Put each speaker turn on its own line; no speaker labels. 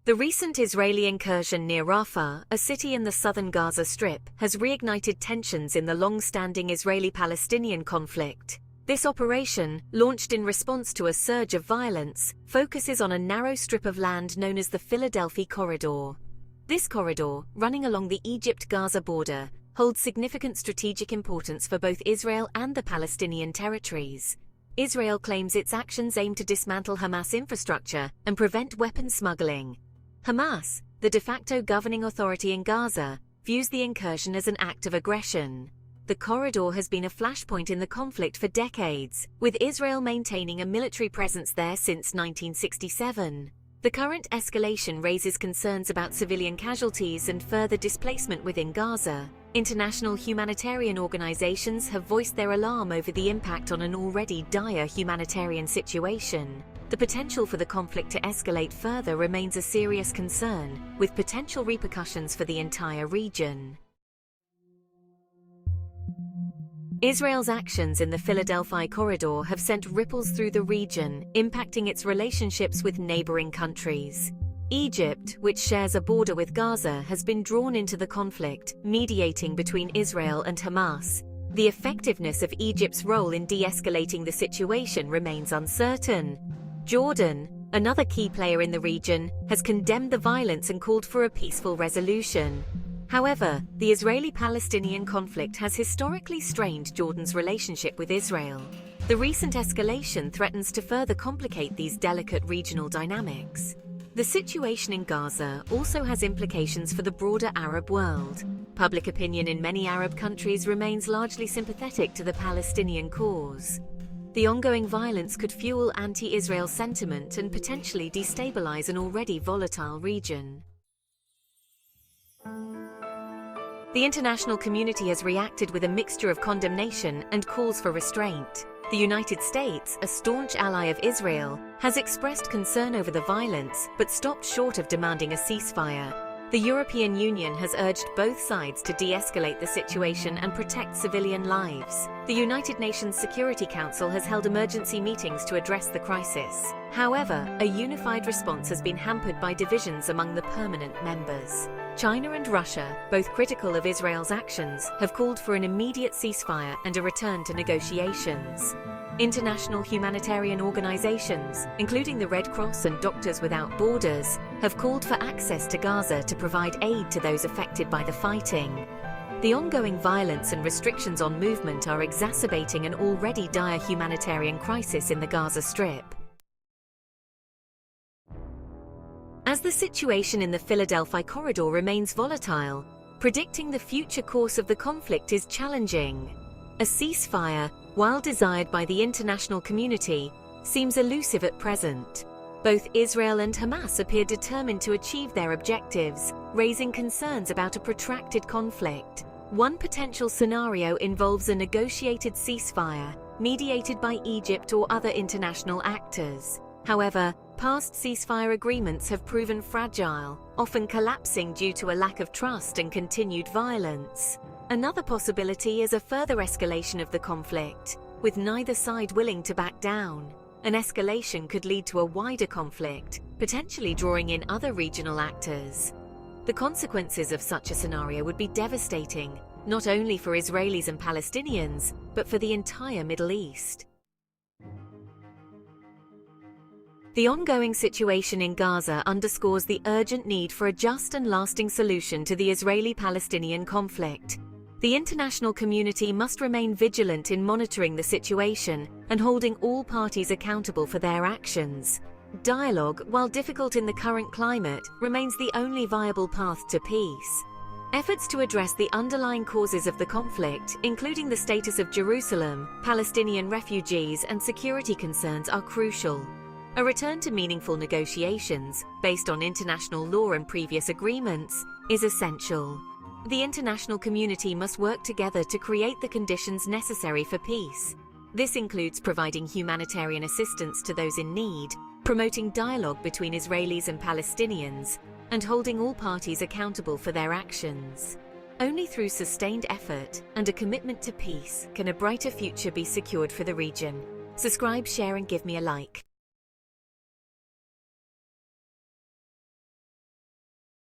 The recent Israeli incursion near Rafah, a city in the southern Gaza Strip, has reignited tensions in the long-standing Israeli-Palestinian conflict. This operation, launched in response to a surge of violence, focuses on a narrow strip of land known as the Philadelphi corridor. This corridor, running along the Egypt-Gaza border, holds significant strategic importance for both Israel and the Palestinian territories. Israel claims its actions aim to dismantle Hamas infrastructure and prevent weapon smuggling. Hamas, the de facto governing authority in Gaza, views the incursion as an act of aggression. The corridor has been a flashpoint in the conflict for decades, with Israel maintaining a military presence there since 1967. The current escalation raises concerns about civilian casualties and further displacement within Gaza. International humanitarian organizations have voiced their alarm over the impact on an already dire humanitarian situation. The potential for the conflict to escalate further remains a serious concern, with potential repercussions for the entire region. Israel's actions in the Philadelphi corridor have sent ripples through the region, impacting its relationships with neighboring countries. Egypt, which shares a border with Gaza, has been drawn into the conflict, mediating between Israel and Hamas. The effectiveness of Egypt's role in de-escalating the situation remains uncertain. Jordan, another key player in the region, has condemned the violence and called for a peaceful resolution. However, the Israeli-Palestinian conflict has historically strained Jordan's relationship with Israel. The recent escalation threatens to further complicate these delicate regional dynamics. The situation in Gaza also has implications for the broader Arab world. Public opinion in many Arab countries remains largely sympathetic to the Palestinian cause. The ongoing violence could fuel anti-Israel sentiment and potentially destabilize an already volatile region. The international community has reacted with a mixture of condemnation and calls for restraint. The United States, a staunch ally of Israel, has expressed concern over the violence but stopped short of demanding a ceasefire. The European Union has urged both sides to de-escalate the situation and protect civilian lives. The United Nations Security Council has held emergency meetings to address the crisis. However, a unified response has been hampered by divisions among the permanent members. China and Russia, both critical of Israel's actions, have called for an immediate ceasefire and a return to negotiations. International humanitarian organizations, including the Red Cross and Doctors Without Borders, have called for access to Gaza to provide aid to those affected by the fighting. The ongoing violence and restrictions on movement are exacerbating an already dire humanitarian crisis in the Gaza Strip. As the situation in the Philadelphi corridor remains volatile, predicting the future course of the conflict is challenging. A ceasefire, while desired by the international community, seems elusive at present. Both Israel and Hamas appear determined to achieve their objectives, raising concerns about a protracted conflict. One potential scenario involves a negotiated ceasefire, mediated by Egypt or other international actors. However, past ceasefire agreements have proven fragile, often collapsing due to a lack of trust and continued violence. Another possibility is a further escalation of the conflict, with neither side willing to back down. An escalation could lead to a wider conflict, potentially drawing in other regional actors. The consequences of such a scenario would be devastating, not only for Israelis and Palestinians, but for the entire Middle East. The ongoing situation in Gaza underscores the urgent need for a just and lasting solution to the Israeli-Palestinian conflict. The international community must remain vigilant in monitoring the situation and holding all parties accountable for their actions. Dialogue, while difficult in the current climate, remains the only viable path to peace. Efforts to address the underlying causes of the conflict, including the status of Jerusalem, Palestinian refugees, and security concerns, are crucial. A return to meaningful negotiations, based on international law and previous agreements, is essential. The international community must work together to create the conditions necessary for peace. This includes providing humanitarian assistance to those in need, promoting dialogue between Israelis and Palestinians, and holding all parties accountable for their actions. Only through sustained effort and a commitment to peace can a brighter future be secured for the region. Subscribe, share, and give me a like.